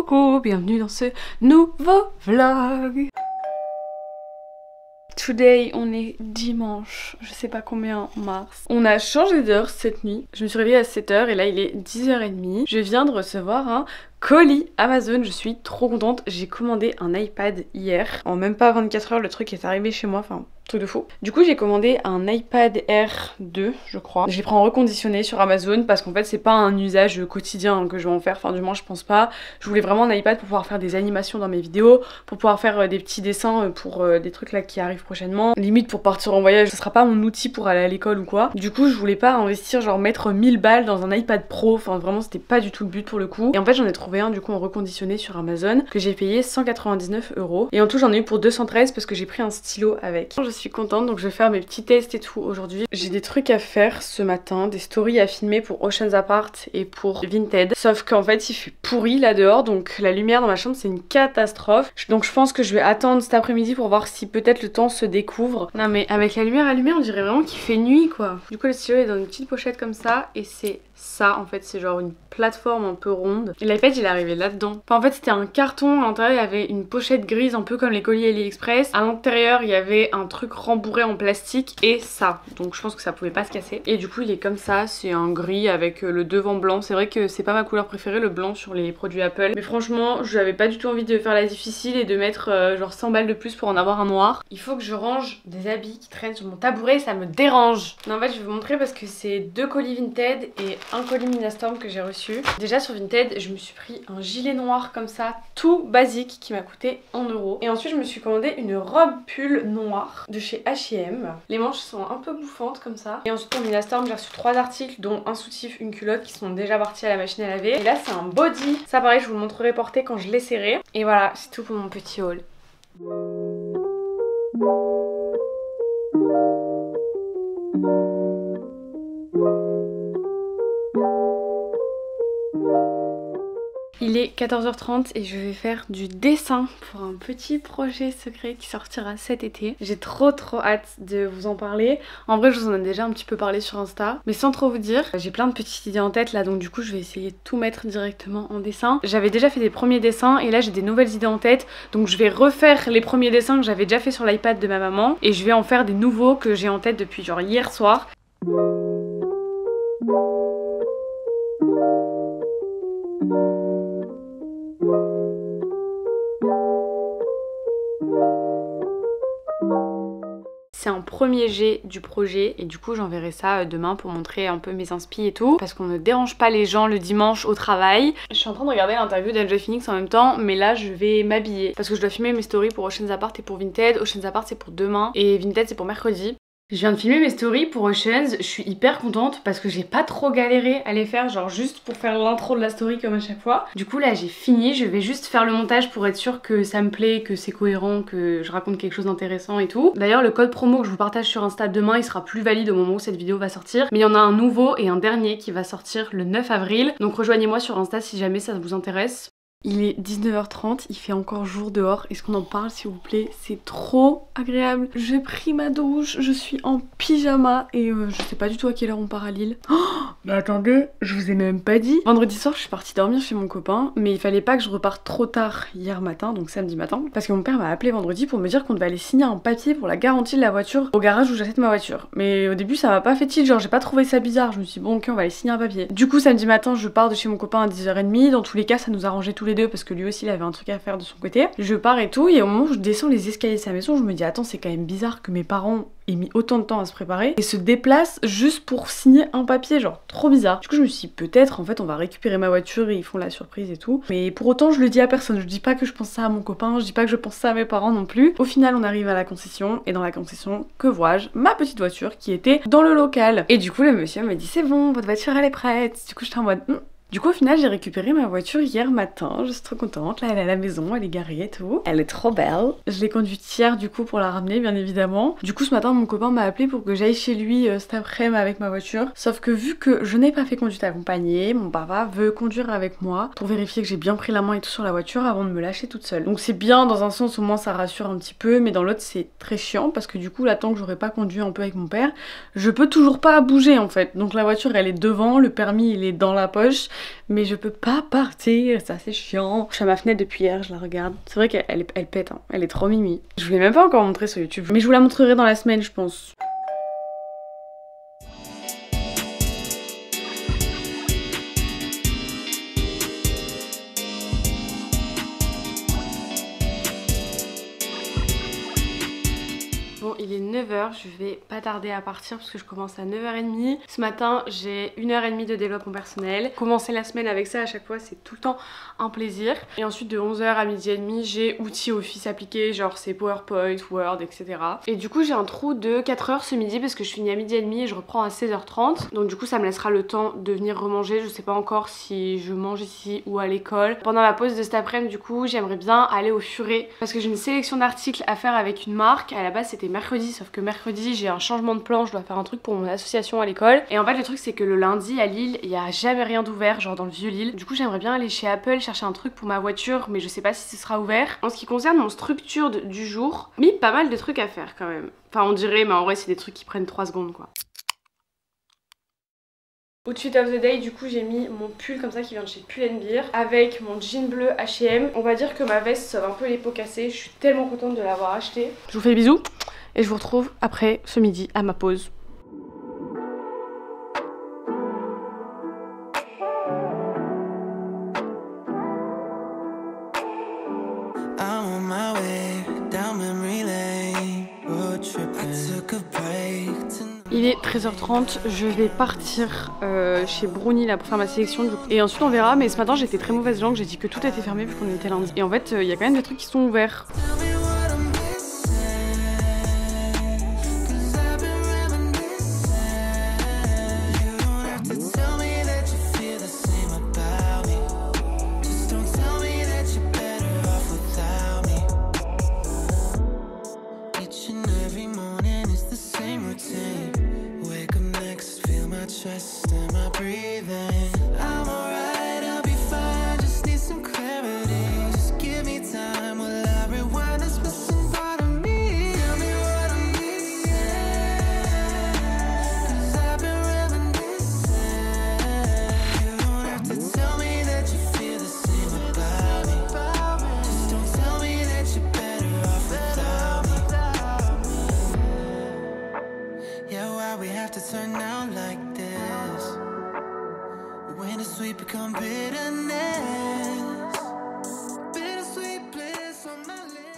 Coucou, bienvenue dans ce nouveau vlog. Today, on est dimanche, je sais pas combien mars. On a changé d'heure cette nuit. Je me suis réveillée à 7h et là il est 10h30. Je viens de recevoir un colis Amazon, je suis trop contente. J'ai commandé un iPad hier. En même pas 24 heures, le truc est arrivé chez moi, enfin truc de fou. Du coup j'ai commandé un iPad Air 2 je crois. Je l'ai pris en reconditionné sur Amazon parce qu'en fait c'est pas un usage quotidien que je vais en faire, enfin du moins je pense pas. Je voulais vraiment un iPad pour pouvoir faire des animations dans mes vidéos, pour pouvoir faire des petits dessins pour des trucs là qui arrivent prochainement. Limite pour partir en voyage, ce sera pas mon outil pour aller à l'école ou quoi. Du coup je voulais pas investir genre mettre 1000 balles dans un iPad Pro, enfin vraiment c'était pas du tout le but pour le coup. Et en fait j'en ai trouvé un du coup en reconditionné sur Amazon que j'ai payé 199 €. Et en tout j'en ai eu pour 213 parce que j'ai pris un stylo avec. Je suis contente donc je vais faire mes petits tests et tout aujourd'hui. J'ai des trucs à faire ce matin, des stories à filmer pour Oceans Apart et pour Vinted. Sauf qu'en fait il fait pourri là dehors donc la lumière dans ma chambre c'est une catastrophe. Donc je pense que je vais attendre cet après-midi pour voir si peut-être le temps se découvre. Non mais avec la lumière allumée on dirait vraiment qu'il fait nuit quoi. Du coup le stylo est dans une petite pochette comme ça et c'est ça en fait, c'est genre une plateforme un peu ronde. Et l'iPad il est arrivé là-dedans. Enfin en fait c'était un carton, à l'intérieur il y avait une pochette grise un peu comme les colis AliExpress. À l'intérieur il y avait un truc rembourré en plastique et ça. Donc je pense que ça pouvait pas se casser. Et du coup il est comme ça, c'est un gris avec le devant blanc. C'est vrai que c'est pas ma couleur préférée le blanc sur les produits Apple. Mais franchement j'avais pas du tout envie de faire la difficile et de mettre genre 100 balles de plus pour en avoir un noir. Il faut que je range des habits qui traînent sur mon tabouret, ça me dérange. Non en fait je vais vous montrer parce que c'est 2 colis Vinted et un colis Minastorm que j'ai reçu. Déjà sur Vinted je me suis pris un gilet noir comme ça tout basique qui m'a coûté 1 €. Et ensuite je me suis commandé une robe pull noire de chez H&M. Les manches sont un peu bouffantes comme ça. Et ensuite pour Minastorm j'ai reçu 3 articles dont un soutif, une culotte qui sont déjà partis à la machine à laver. Et là c'est un body. Ça pareil je vous le montrerai porté quand je l'essaierai. Et voilà c'est tout pour mon petit haul. Il est 14h30 et je vais faire du dessin pour un petit projet secret qui sortira cet été. J'ai trop hâte de vous en parler. En vrai je vous en ai déjà un petit peu parlé sur Insta, mais sans trop vous dire. J'ai plein de petites idées en tête là donc du coup je vais essayer de tout mettre directement en dessin. J'avais déjà fait des premiers dessins et là j'ai des nouvelles idées en tête. Donc je vais refaire les premiers dessins que j'avais déjà fait sur l'iPad de ma maman et je vais en faire des nouveaux que j'ai en tête depuis genre hier soir. C'est un premier jet du projet et du coup j'enverrai ça demain pour montrer un peu mes inspi et tout parce qu'on ne dérange pas les gens le dimanche au travail. Je suis en train de regarder l'interview d'Angel Phoenix en même temps mais là je vais m'habiller parce que je dois filmer mes stories pour Oceans Apart et pour Vinted. Oceans Apart c'est pour demain et Vinted c'est pour mercredi. Je viens de filmer mes stories pour Oceans, je suis hyper contente parce que j'ai pas trop galéré à les faire, genre juste pour faire l'intro de la story comme à chaque fois. Du coup là j'ai fini, je vais juste faire le montage pour être sûre que ça me plaît, que c'est cohérent, que je raconte quelque chose d'intéressant et tout. D'ailleurs le code promo que je vous partage sur Insta demain il sera plus valide au moment où cette vidéo va sortir. Mais il y en a un nouveau et un dernier qui va sortir le 9 avril. Donc rejoignez-moi sur Insta si jamais ça vous intéresse. Il est 19h30, il fait encore jour dehors. Est-ce qu'on en parle s'il vous plaît? C'est trop agréable. J'ai pris ma douche, je suis en pyjama et je sais pas du tout à quelle heure on part à Lille. Oh, mais attendez, je vous ai même pas dit. Vendredi soir je suis partie dormir chez mon copain mais il fallait pas que je reparte trop tard hier matin, donc samedi matin. Parce que mon père m'a appelé vendredi pour me dire qu'on devait aller signer un papier pour la garantie de la voiture au garage où j'achète ma voiture. Mais au début ça m'a pas fait tilt, genre j'ai pas trouvé ça bizarre. Je me suis dit bon ok on va aller signer un papier. Du coup samedi matin je pars de chez mon copain à 10h30. Dans tous les cas ça nous arrangeait tous les deux parce que lui aussi il avait un truc à faire de son côté. Je pars et tout et au moment où je descends les escaliers de sa maison je me dis attends c'est quand même bizarre que mes parents aient mis autant de temps à se préparer et se déplacent juste pour signer un papier, genre trop bizarre. Du coup je me suis dit peut-être en fait on va récupérer ma voiture et ils font la surprise et tout. Mais pour autant je le dis à personne, je dis pas que je pense ça à mon copain, je dis pas que je pense ça à mes parents non plus. Au final on arrive à la concession et dans la concession que vois-je? Ma petite voiture qui était dans le local. Et du coup le monsieur m'a dit c'est bon votre voiture elle est prête. Du coup j'étais en mode Du coup au final j'ai récupéré ma voiture hier matin, je suis trop contente, là elle est à la maison, elle est garée et tout. Elle est trop belle. Je l'ai conduite hier du coup pour la ramener bien évidemment. Du coup ce matin mon copain m'a appelé pour que j'aille chez lui cet après-midi avec ma voiture. Sauf que vu que je n'ai pas fait conduite accompagnée, mon papa veut conduire avec moi pour vérifier que j'ai bien pris la main et tout sur la voiture avant de me lâcher toute seule. Donc c'est bien dans un sens au moins ça rassure un petit peu, mais dans l'autre c'est très chiant parce que du coup là tant que j'aurais pas conduit un peu avec mon père, je peux toujours pas bouger en fait. Donc la voiture elle est devant, le permis il est dans la poche. mais je peux pas partir, ça c'est chiant. Je suis à ma fenêtre depuis hier, je la regarde. C'est vrai qu'elle pète, hein. Elle est trop mimi. Je vous l'ai même pas encore montré sur YouTube, mais je vous la montrerai dans la semaine je pense. Bon, il est 9h, je vais pas tarder à partir parce que je commence à 9h30. Ce matin, j'ai 1h30 de développement personnel. Commencer la semaine avec ça à chaque fois, c'est tout le temps un plaisir. Et ensuite, de 11h à 12h30, j'ai outils Office appliqués, genre c'est PowerPoint, Word, etc. Et du coup, j'ai un trou de 4h ce midi parce que je finis à 12h30 et je reprends à 16h30. Donc du coup, ça me laissera le temps de venir remanger. Je sais pas encore si je mange ici ou à l'école. Pendant ma pause de cet après-midi, du coup, j'aimerais bien aller au Furet parce que j'ai une sélection d'articles à faire avec une marque. À la base, c'était mercredi, sauf que mercredi j'ai un changement de plan, je dois faire un truc pour mon association à l'école. Et en fait le truc c'est que le lundi à Lille il y a jamais rien d'ouvert, genre dans le vieux Lille. Du coup j'aimerais bien aller chez Apple chercher un truc pour ma voiture, mais je sais pas si ce sera ouvert. En ce qui concerne mon structure du jour, mis pas mal de trucs à faire quand même. Enfin on dirait, mais en vrai c'est des trucs qui prennent 3 secondes quoi. Outfit of the day, du coup j'ai mis mon pull comme ça qui vient de chez Pull & Bear avec mon jean bleu H&M. On va dire que ma veste sauve un peu les pots cassés, je suis tellement contente de l'avoir acheté. Je vous fais des bisous et je vous retrouve après ce midi à ma pause. Il est 13h30, je vais partir chez Brownie là pour faire ma sélection du coup. Et ensuite on verra, mais ce matin j'étais très mauvaise langue, j'ai dit que tout était fermé vu qu'on était lundi. Et en fait il y a quand même des trucs qui sont ouverts.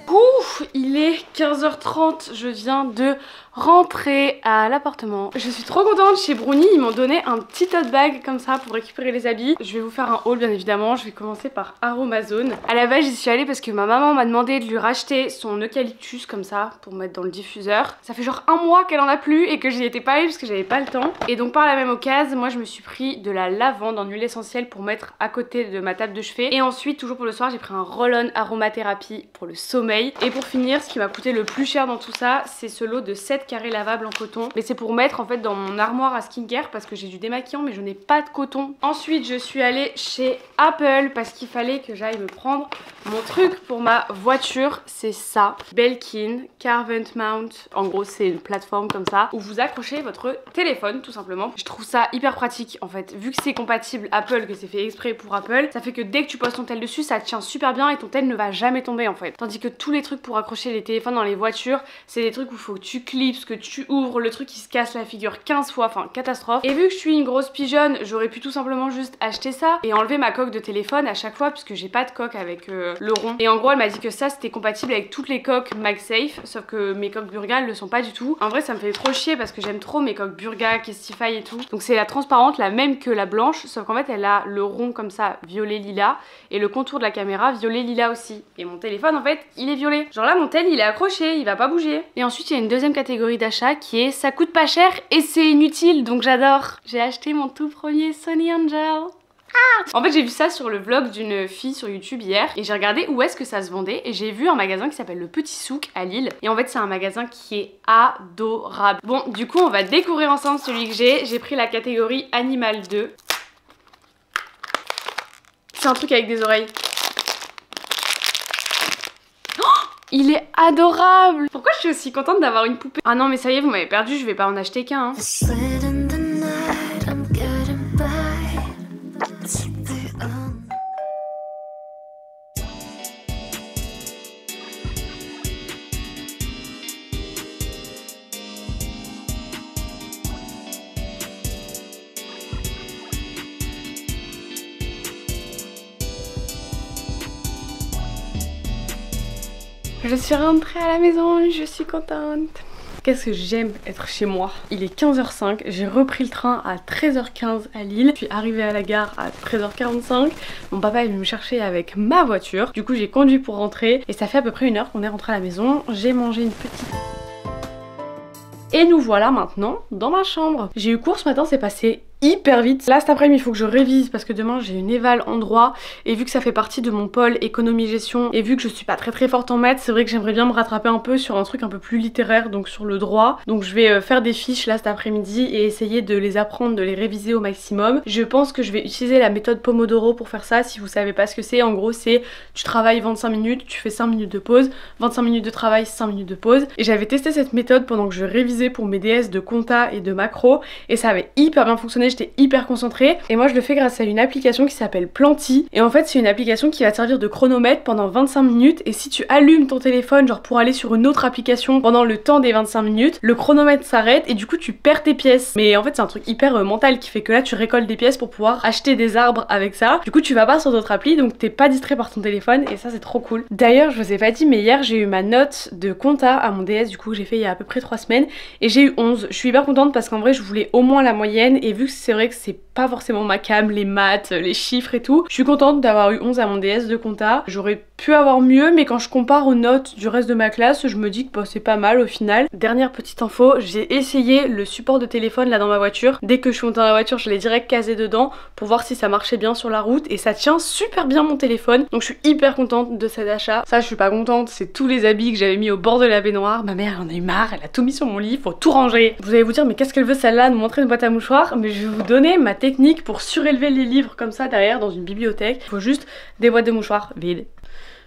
Ouf, il est 15h30, je viens de rentrer à l'appartement. Je suis trop contente, chez Brownie ils m'ont donné un petit tote bag comme ça pour récupérer les habits. Je vais vous faire un haul bien évidemment, je vais commencer par Aromazone. À la base j'y suis allée parce que ma maman m'a demandé de lui racheter son eucalyptus comme ça pour mettre dans le diffuseur. Ça fait genre un mois qu'elle en a plus et que j'y étais pas allée parce que j'avais pas le temps. Et donc par la même occasion, moi je me suis pris de la lavande en huile essentielle pour mettre à côté de ma table de chevet. Et ensuite toujours pour le soir j'ai pris un roll-on aromathérapie pour le sommeil. Et pour finir, ce qui m'a coûté le plus cher dans tout ça, c'est ce lot de 7 carrés lavables en coton. Mais c'est pour mettre en fait dans mon armoire à skincare parce que j'ai du démaquillant mais je n'ai pas de coton. Ensuite je suis allée chez Apple parce qu'il fallait que j'aille me prendre mon truc pour ma voiture. C'est ça, Belkin Car Vent Mount. En gros c'est une plateforme comme ça où vous accrochez votre téléphone tout simplement. Je trouve ça hyper pratique en fait. Vu que c'est compatible Apple, que c'est fait exprès pour Apple, ça fait que dès que tu poses ton tel dessus ça tient super bien et ton tel ne va jamais tomber en fait. Tandis que tous les trucs pour accrocher les téléphones dans les voitures, c'est des trucs où il faut que tu clipses, que tu ouvres, le truc qui se casse la figure 15 fois, enfin catastrophe. Et vu que je suis une grosse pigeonne, j'aurais pu tout simplement juste acheter ça et enlever ma coque de téléphone à chaque fois puisque j'ai pas de coque avec le rond. Et en gros elle m'a dit que ça c'était compatible avec toutes les coques MagSafe, sauf que mes coques Burga elles le sont pas du tout. En vrai ça me fait trop chier parce que j'aime trop mes coques Burga, Kestify et tout. Donc c'est la transparente, la même que la blanche, sauf qu'en fait elle a le rond comme ça violet lilas et le contour de la caméra violet lilas aussi. Et mon téléphone en fait il est violet. Genre là mon tel il est accroché, il va pas bouger. Et ensuite il y a une deuxième catégorie d'achat qui est ça coûte pas cher et c'est inutile, donc j'adore. J'ai acheté mon tout premier Sony Angel. En fait j'ai vu ça sur le vlog d'une fille sur YouTube hier et j'ai regardé où est-ce que ça se vendait et j'ai vu un magasin qui s'appelle le Petit Souk à Lille et en fait c'est un magasin qui est adorable. Bon du coup on va découvrir ensemble celui que j'ai pris la catégorie Animal 2. C'est un truc avec des oreilles. Il est adorable. Pourquoi je suis aussi contente d'avoir une poupée? Ah non mais ça y est vous m'avez perdu, je vais pas en acheter qu'un hein. Je suis rentrée à la maison, je suis contente. Qu'est-ce que j'aime être chez moi. Il est 15h05, j'ai repris le train à 13h15 à Lille. Je suis arrivée à la gare à 13h45. Mon papa est venu me chercher avec ma voiture. Du coup j'ai conduit pour rentrer et ça fait à peu près 1 heure qu'on est rentré à la maison. J'ai mangé une petite... Et nous voilà maintenant dans ma chambre. J'ai eu cours ce matin, c'est passé hyper vite. Là cet après-midi il faut que je révise parce que demain j'ai une éval en droit et vu que ça fait partie de mon pôle économie gestion et vu que je suis pas très forte en maths, c'est vrai que j'aimerais bien me rattraper un peu sur un truc un peu plus littéraire, donc sur le droit. Donc je vais faire des fiches là cet après-midi et essayer de les apprendre, de les réviser au maximum. Je pense que je vais utiliser la méthode Pomodoro pour faire ça. Si vous savez pas ce que c'est, en gros c'est tu travailles 25 minutes, tu fais 5 minutes de pause, 25 minutes de travail, 5 minutes de pause. Et j'avais testé cette méthode pendant que je révisais pour mes DS de compta et de macro et ça avait hyper bien fonctionné. J'étais hyper concentrée et moi je le fais grâce à une application qui s'appelle Planty et en fait c'est une application qui va te servir de chronomètre pendant 25 minutes et si tu allumes ton téléphone genre pour aller sur une autre application pendant le temps des 25 minutes, le chronomètre s'arrête et du coup tu perds tes pièces. Mais en fait c'est un truc hyper mental qui fait que là tu récoltes des pièces pour pouvoir acheter des arbres avec ça. Du coup tu vas pas sur d'autres applis donc t'es pas distrait par ton téléphone et ça c'est trop cool. D'ailleurs je vous ai pas dit mais hier j'ai eu ma note de compta à mon DS du coup j'ai fait il y a à peu près 3 semaines et j'ai eu 11. Je suis hyper contente parce qu'en vrai je voulais au moins la moyenne et vu que c'est vrai que c'est pas forcément ma cam, les maths, les chiffres et tout. Je suis contente d'avoir eu 11 à mon DS de compta. J'aurais pu avoir mieux mais quand je compare aux notes du reste de ma classe, je me dis que bah, c'est pas mal au final. Dernière petite info, j'ai essayé le support de téléphone là dans ma voiture. Dès que je suis montée dans la voiture, je l'ai direct casé dedans pour voir si ça marchait bien sur la route et ça tient super bien mon téléphone. Donc je suis hyper contente de cet achat. Ça je suis pas contente, c'est tous les habits que j'avais mis au bord de la baignoire. Ma mère en a eu marre, elle a tout mis sur mon lit, faut tout ranger. Vous allez vous dire mais qu'est-ce qu'elle veut celle-là, nous montrer une boîte à mouchoirs? Mais je vais vous donner ma technique pour surélever les livres comme ça derrière dans une bibliothèque. Il faut juste des boîtes de mouchoirs vides.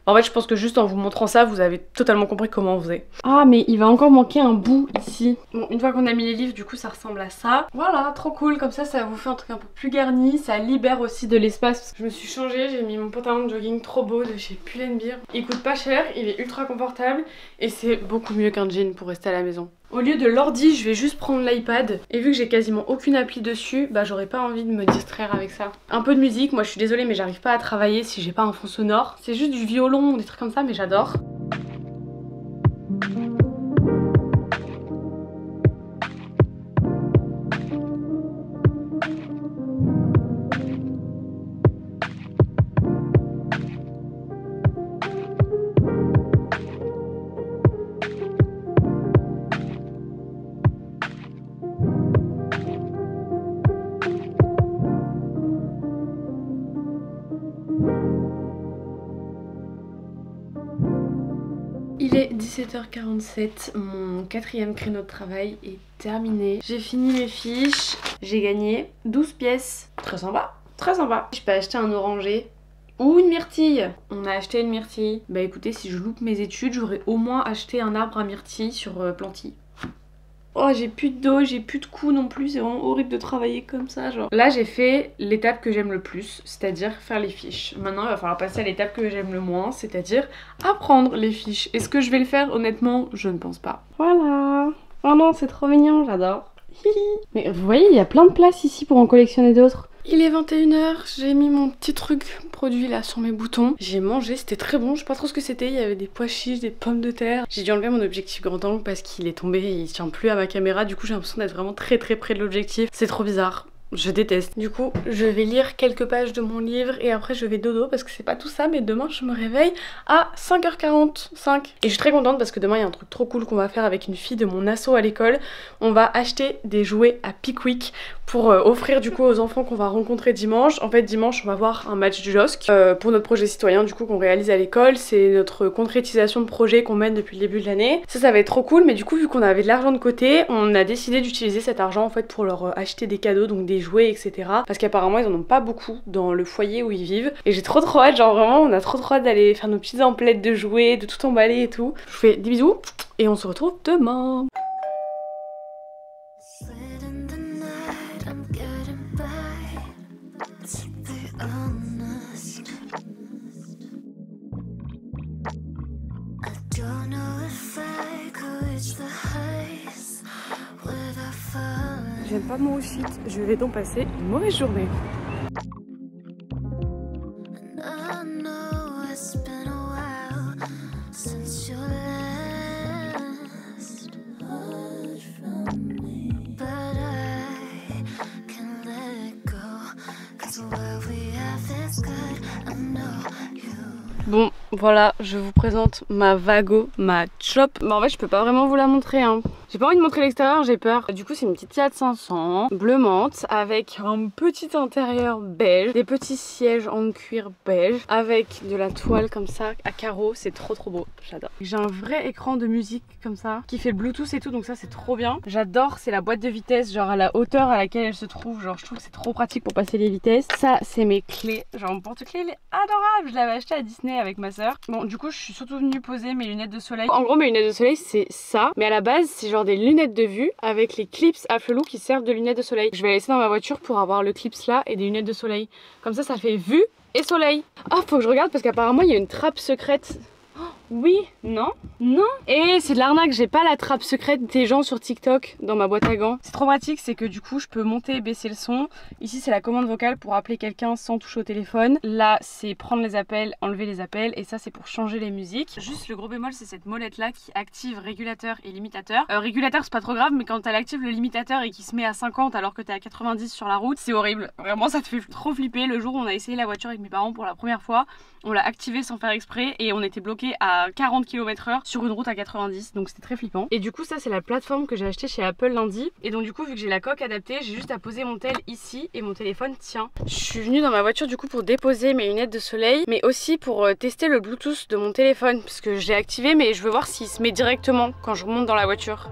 En fait je pense que juste en vous montrant ça vous avez totalement compris comment on faisait. Ah mais il va encore manquer un bout ici. Bon une fois qu'on a mis les livres du coup ça ressemble à ça. Voilà trop cool comme ça vous fait un truc un peu plus garni. Ça libère aussi de l'espace. Je me suis changée, j'ai mis mon pantalon de jogging trop beau de chez Pull&Bear. Il coûte pas cher, il est ultra confortable et c'est beaucoup mieux qu'un jean pour rester à la maison. Au lieu de l'ordi, je vais juste prendre l'iPad. Et vu que j'ai quasiment aucune appli dessus, bah j'aurais pas envie de me distraire avec ça. Un peu de musique, moi je suis désolée mais j'arrive pas à travailler si j'ai pas un fond sonore. C'est juste du violon ou des trucs comme ça mais j'adore. Il est 17h47, mon 4e créneau de travail est terminé. J'ai fini mes fiches, j'ai gagné 12 pièces. Très sympa, très sympa. Je peux acheter un oranger ou une myrtille. On a acheté une myrtille. Bah écoutez, si je loupe mes études, j'aurais au moins acheté un arbre à myrtille sur Planty. Oh j'ai plus de dos, j'ai plus de cou non plus, c'est vraiment horrible de travailler comme ça genre. Là j'ai fait l'étape que j'aime le plus, c'est-à-dire faire les fiches. Maintenant il va falloir passer à l'étape que j'aime le moins, c'est-à-dire apprendre les fiches. Est-ce que je vais le faire? Honnêtement, je ne pense pas. Voilà. Oh non, c'est trop mignon, j'adore. Mais vous voyez, il y a plein de place ici pour en collectionner d'autres. Il est 21h, j'ai mis mon petit truc produit là sur mes boutons. J'ai mangé, c'était très bon, je sais pas trop ce que c'était, il y avait des pois chiches, des pommes de terre. J'ai dû enlever mon objectif grand angle parce qu'il est tombé et il tient plus à ma caméra, du coup j'ai l'impression d'être vraiment très près de l'objectif. C'est trop bizarre. Je déteste. Du coup, je vais lire quelques pages de mon livre et après je vais dodo parce que c'est pas tout ça, mais demain je me réveille à 5h45. Et je suis très contente parce que demain il y a un truc trop cool qu'on va faire avec une fille de mon asso à l'école. On va acheter des jouets à Pickwick pour offrir du coup aux enfants qu'on va rencontrer dimanche. En fait dimanche on va voir un match du LOSC pour notre projet citoyen du coup qu'on réalise à l'école. C'est notre concrétisation de projet qu'on mène depuis le début de l'année. Ça va être trop cool, mais du coup vu qu'on avait de l'argent de côté, on a décidé d'utiliser cet argent en fait pour leur acheter des cadeaux, donc des jouets etc. Parce qu'apparemment ils en ont pas beaucoup dans le foyer où ils vivent. Et j'ai trop hâte, genre vraiment on a trop hâte d'aller faire nos petites emplettes de jouets, de tout emballer et tout. Je vous fais des bisous et on se retrouve demain. J'aime pas mon outfit, je vais donc passer une mauvaise journée. Bon, voilà, je vous présente ma Vago, ma Chop. Bah en fait, je peux pas vraiment vous la montrer, hein. J'ai pas envie de montrer l'extérieur, j'ai peur. Du coup, c'est une petite Fiat 500 bleu menthe avec un petit intérieur beige, des petits sièges en cuir beige avec de la toile comme ça à carreaux. C'est trop beau, j'adore. J'ai un vrai écran de musique comme ça qui fait le Bluetooth et tout, donc ça c'est trop bien. J'adore, c'est la boîte de vitesse, genre à la hauteur à laquelle elle se trouve. Genre, je trouve que c'est trop pratique pour passer les vitesses. Ça, c'est mes clés. Genre, mon porte-clés, il est adorable. Je l'avais acheté à Disney avec ma soeur. Bon, du coup, je suis surtout venue poser mes lunettes de soleil. En gros, mes lunettes de soleil, c'est ça. Mais à la base, c'est genre des lunettes de vue avec les clips à flelou qui servent de lunettes de soleil. Je vais la laisser dans ma voiture pour avoir le clips là et des lunettes de soleil. Comme ça fait vue et soleil. Oh, faut que je regarde parce qu'apparemment, il y a une trappe secrète. Oui, non, non. Et c'est de l'arnaque, j'ai pas la trappe secrète des gens sur TikTok dans ma boîte à gants. C'est trop pratique, c'est que du coup je peux monter et baisser le son. Ici c'est la commande vocale pour appeler quelqu'un sans toucher au téléphone. Là c'est prendre les appels, enlever les appels, et ça c'est pour changer les musiques. Juste le gros bémol, c'est cette molette là qui active régulateur et limitateur. Régulateur c'est pas trop grave, mais quand elle active le limitateur et qui se met à 50 alors que t'es à 90 sur la route, c'est horrible. Vraiment ça te fait trop flipper. Le jour où on a essayé la voiture avec mes parents pour la première fois, on l'a activé sans faire exprès et on était bloqué à 40 km/h sur une route à 90, donc c'était très flippant. Et du coup ça c'est la plateforme que j'ai acheté chez Apple lundi, et donc du coup vu que j'ai la coque adaptée, j'ai juste à poser mon tel ici et mon téléphone tient. Je suis venue dans ma voiture du coup pour déposer mes lunettes de soleil, mais aussi pour tester le Bluetooth de mon téléphone, parce que je l'ai activé mais je veux voir s'il se met directement quand je remonte dans la voiture.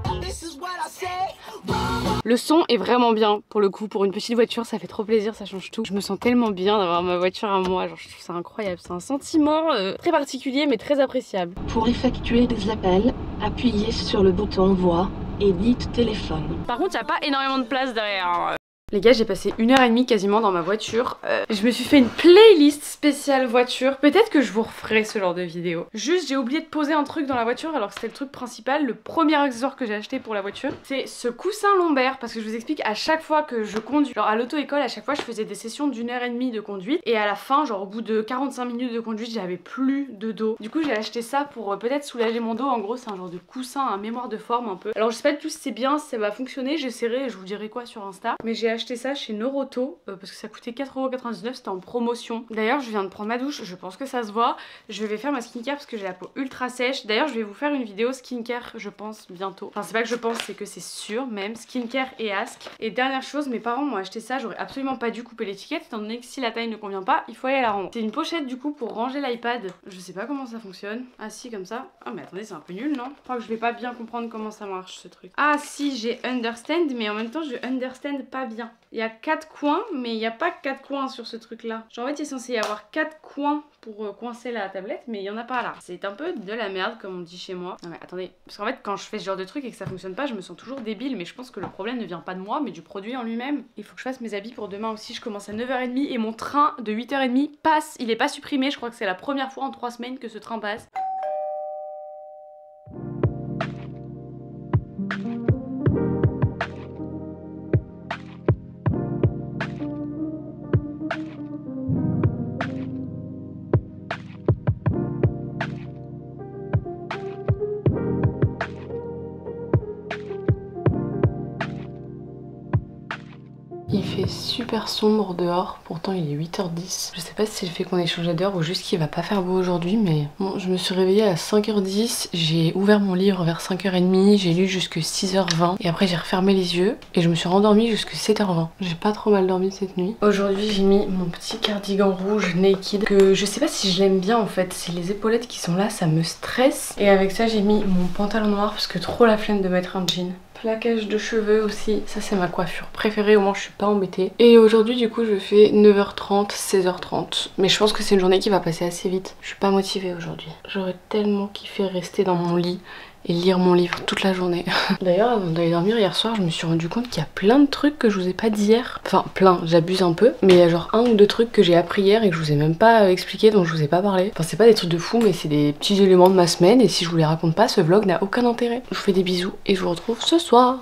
Le son est vraiment bien pour le coup, pour une petite voiture ça fait trop plaisir, ça change tout. Je me sens tellement bien d'avoir ma voiture à moi, genre je trouve ça incroyable, c'est un sentiment très particulier mais très appréciable. Pour effectuer des appels, appuyez sur le bouton voix et dites téléphone. Par contre, il n'y a pas énormément de place derrière. Les gars, j'ai passé 1h30 quasiment dans ma voiture. Je me suis fait une playlist spéciale voiture. Peut-être que je vous referai ce genre de vidéo. Juste, j'ai oublié de poser un truc dans la voiture alors que c'était le truc principal. Le premier accessoire que j'ai acheté pour la voiture, c'est ce coussin lombaire. Parce que je vous explique, à chaque fois que je conduis, genre à l'auto-école, à chaque fois je faisais des sessions d'1h30 de conduite. Et à la fin, genre au bout de 45 minutes de conduite, j'avais plus de dos. Du coup, j'ai acheté ça pour peut-être soulager mon dos. En gros, c'est un genre de coussin à mémoire de forme un peu. Alors je sais pas du tout si c'est bien, si ça va fonctionner. J'essaierai et je vous dirai quoi sur Insta. Mais j'ai acheté ça chez Noroto parce que ça coûtait 4,99€, c'était en promotion. D'ailleurs je viens de prendre ma douche, je pense que ça se voit. Je vais faire ma skincare parce que j'ai la peau ultra sèche. D'ailleurs je vais vous faire une vidéo skincare je pense bientôt. Enfin c'est pas que je pense, c'est que c'est sûr même. Skincare et ask. Et dernière chose, mes parents m'ont acheté ça, j'aurais absolument pas dû couper l'étiquette étant donné que si la taille ne convient pas, il faut aller la rendre. C'est une pochette du coup pour ranger l'iPad. Je sais pas comment ça fonctionne. Ah si, comme ça. Ah mais attendez, c'est un peu nul non? Je crois que je vais pas bien comprendre comment ça marche ce truc. Ah si, j'ai understand mais en même temps je understand pas bien. Il y a 4 coins, mais il n'y a pas 4 coins sur ce truc là. Genre en fait il est censé y avoir 4 coins pour coincer la tablette, mais il n'y en a pas là. C'est un peu de la merde comme on dit chez moi. Non mais attendez, parce qu'en fait quand je fais ce genre de truc et que ça fonctionne pas, je me sens toujours débile, mais je pense que le problème ne vient pas de moi, mais du produit en lui-même. Il faut que je fasse mes habits pour demain aussi, je commence à 9h30 et mon train de 8h30 passe. Il est pas supprimé, je crois que c'est la première fois en 3 semaines que ce train passe. Il fait super sombre dehors, pourtant il est 8h10. Je sais pas si c'est le fait qu'on ait changé d'heure ou juste qu'il va pas faire beau aujourd'hui, mais bon, je me suis réveillée à 5h10, j'ai ouvert mon livre vers 5h30, j'ai lu jusque 6h20 et après j'ai refermé les yeux et je me suis rendormie jusque 7h20. J'ai pas trop mal dormi cette nuit. Aujourd'hui j'ai mis mon petit cardigan rouge naked que je sais pas si je l'aime bien en fait, c'est les épaulettes qui sont là, ça me stresse. Et avec ça j'ai mis mon pantalon noir parce que trop la flemme de mettre un jean. Plaquage de cheveux aussi, ça c'est ma coiffure préférée, au moins je suis pas embêtée. Et aujourd'hui du coup je fais 9h30, 16h30. Mais je pense que c'est une journée qui va passer assez vite. Je suis pas motivée aujourd'hui. J'aurais tellement kiffé rester dans mon lit et lire mon livre toute la journée. D'ailleurs avant d'aller dormir hier soir je me suis rendu compte qu'il y a plein de trucs que je vous ai pas dit hier. Enfin plein, j'abuse un peu, mais il y a genre 1 ou 2 trucs que j'ai appris hier et que je vous ai même pas expliqué, dont je vous ai pas parlé. Enfin c'est pas des trucs de fou mais c'est des petits éléments de ma semaine et si je vous les raconte pas ce vlog n'a aucun intérêt. Je vous fais des bisous et je vous retrouve ce soir.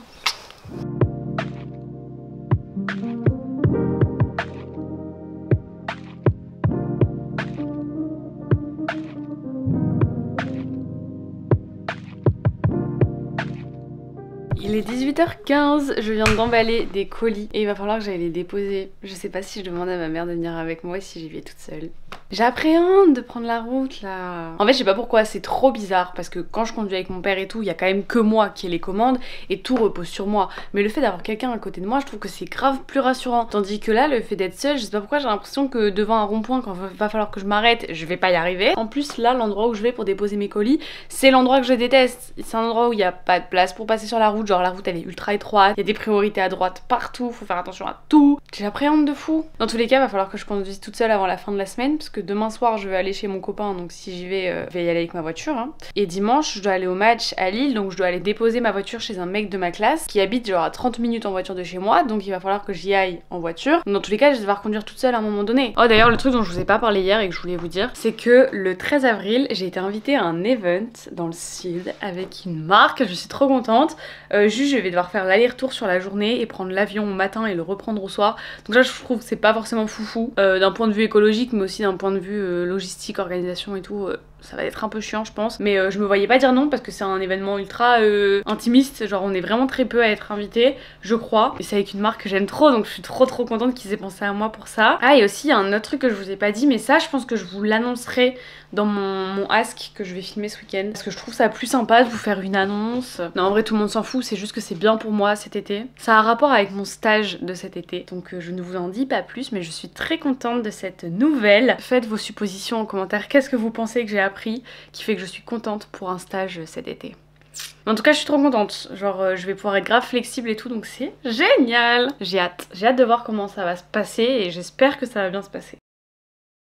Il est 18h15, je viens d'emballer des colis et il va falloir que j'aille les déposer. Je sais pas si je demande à ma mère de venir avec moi et si j'y vais toute seule. J'appréhende de prendre la route là. En fait je sais pas pourquoi, c'est trop bizarre parce que quand je conduis avec mon père et tout, il y a quand même que moi qui ai les commandes et tout repose sur moi. Mais le fait d'avoir quelqu'un à côté de moi, je trouve que c'est grave plus rassurant. Tandis que là, le fait d'être seule, je sais pas pourquoi j'ai l'impression que devant un rond-point, quand va falloir que je m'arrête, je vais pas y arriver. En plus là, l'endroit où je vais pour déposer mes colis, c'est l'endroit que je déteste. C'est un endroit où il y a pas de place pour passer sur la route, genre la route elle est ultra étroite, il y a des priorités à droite partout, faut faire attention à tout. J'appréhende de fou. Dans tous les cas, va falloir que je conduise toute seule avant la fin de la semaine parce que demain soir je vais aller chez mon copain, donc si j'y vais, je vais y aller avec ma voiture. Hein. Et dimanche, je dois aller au match à Lille, donc je dois aller déposer ma voiture chez un mec de ma classe qui habite genre à 30 minutes en voiture de chez moi, donc il va falloir que j'y aille en voiture. Donc, dans tous les cas, je vais devoir conduire toute seule à un moment donné. Oh d'ailleurs, le truc dont je vous ai pas parlé hier et que je voulais vous dire, c'est que le 13 avril, j'ai été invitée à un event dans le sud avec une marque, je suis trop contente. Juste, je vais devoir faire l'aller-retour sur la journée et prendre l'avion au matin et le reprendre au soir. Donc là, je trouve que c'est pas forcément foufou, d'un point de vue écologique, mais aussi d'un point de vue logistique, organisation et tout. Ça va être un peu chiant je pense, mais je me voyais pas dire non parce que c'est un événement ultra intimiste, genre on est vraiment très peu à être invité, je crois, et c'est avec une marque que j'aime trop, donc je suis trop contente qu'ils aient pensé à moi pour ça. Ah, et aussi il y a un autre truc que je vous ai pas dit, mais ça je pense que je vous l'annoncerai dans mon ask que je vais filmer ce week-end, parce que je trouve ça plus sympa de vous faire une annonce. Non en vrai tout le monde s'en fout, c'est juste que c'est bien pour moi cet été. Ça a un rapport avec mon stage de cet été, donc je ne vous en dis pas plus, mais je suis très contente de cette nouvelle. Faites vos suppositions en commentaire, qu'est-ce que vous pensez que j'ai appris qui fait que je suis contente pour un stage cet été. En tout cas je suis trop contente, genre je vais pouvoir être grave flexible et tout, donc c'est génial. J'ai hâte de voir comment ça va se passer et j'espère que ça va bien se passer.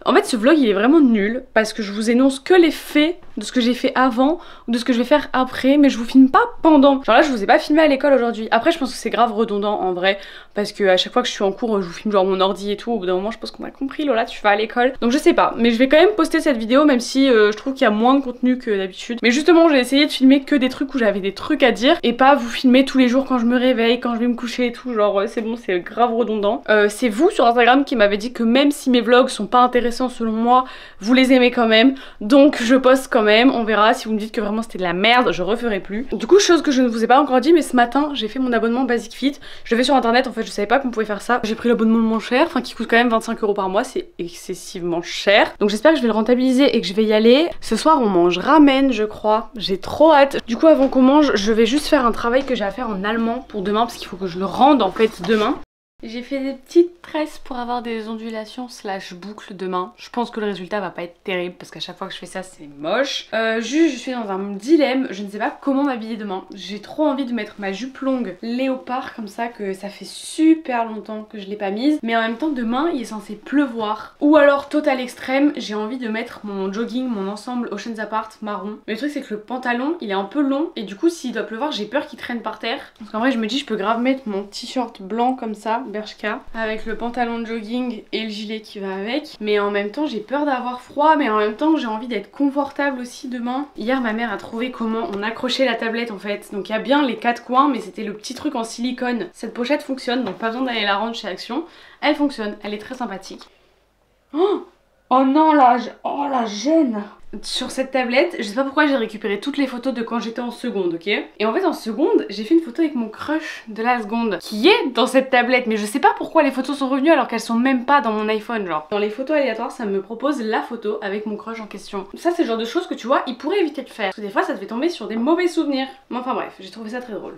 En fait ce vlog il est vraiment nul parce que je vous énonce que les faits de ce que j'ai fait avant ou de ce que je vais faire après, mais je vous filme pas pendant. Genre là je vous ai pas filmé à l'école aujourd'hui. Après je pense que c'est grave redondant en vrai parce que à chaque fois que je suis en cours je vous filme genre mon ordi et tout. Au bout d'un moment je pense qu'on a compris, Lola tu vas à l'école. Donc je sais pas, mais je vais quand même poster cette vidéo même si je trouve qu'il y a moins de contenu que d'habitude. Mais justement j'ai essayé de filmer que des trucs où j'avais des trucs à dire et pas vous filmer tous les jours quand je me réveille, quand je vais me coucher et tout. Genre c'est bon, c'est grave redondant. C'est vous sur Instagram qui m'avez dit que même si mes vlogs sont pas intéressants selon moi, vous les aimez quand même. Donc je poste quand même, on verra. Si vous me dites que vraiment c'était de la merde, je referai plus. Du coup, chose que je ne vous ai pas encore dit, mais ce matin j'ai fait mon abonnement Basic Fit. Je vais sur internet, en fait je savais pas qu'on pouvait faire ça. J'ai pris l'abonnement le moins cher, enfin qui coûte quand même 25 € par mois, c'est excessivement cher. Donc j'espère que je vais le rentabiliser et que je vais y aller. Ce soir on mange ramen je crois, j'ai trop hâte. Du coup avant qu'on mange, je vais juste faire un travail que j'ai à faire en allemand pour demain parce qu'il faut que je le rende en fait demain. J'ai fait des petites tresses pour avoir des ondulations slash boucles demain. Je pense que le résultat va pas être terrible parce qu'à chaque fois que je fais ça c'est moche. Juste je suis dans un dilemme, je ne sais pas comment m'habiller demain. J'ai trop envie de mettre ma jupe longue léopard comme ça, que ça fait super longtemps que je l'ai pas mise. Mais en même temps demain il est censé pleuvoir. Ou alors total extrême, j'ai envie de mettre mon jogging, mon ensemble Oceans Apart marron. Mais le truc c'est que le pantalon il est un peu long et du coup s'il doit pleuvoir j'ai peur qu'il traîne par terre. Parce qu'en vrai je me dis je peux grave mettre mon t-shirt blanc comme ça, Bershka, avec le pantalon de jogging et le gilet qui va avec, mais en même temps j'ai peur d'avoir froid, mais en même temps j'ai envie d'être confortable aussi demain. Hier ma mère a trouvé comment on accrochait la tablette en fait, donc il y a bien les 4 coins mais c'était le petit truc en silicone. Cette pochette fonctionne, donc pas besoin d'aller la rendre chez Action, elle fonctionne, elle est très sympathique. Oh non là, oh la gêne. Sur cette tablette, je sais pas pourquoi j'ai récupéré toutes les photos de quand j'étais en seconde, ok? Et en fait en seconde, j'ai fait une photo avec mon crush de la seconde qui est dans cette tablette, mais je sais pas pourquoi les photos sont revenues alors qu'elles sont même pas dans mon iPhone, genre. Dans les photos aléatoires, ça me propose la photo avec mon crush en question. Ça c'est le genre de choses que tu vois, il pourrait éviter de faire. Parce que des fois ça te fait tomber sur des mauvais souvenirs. Mais enfin bref, j'ai trouvé ça très drôle.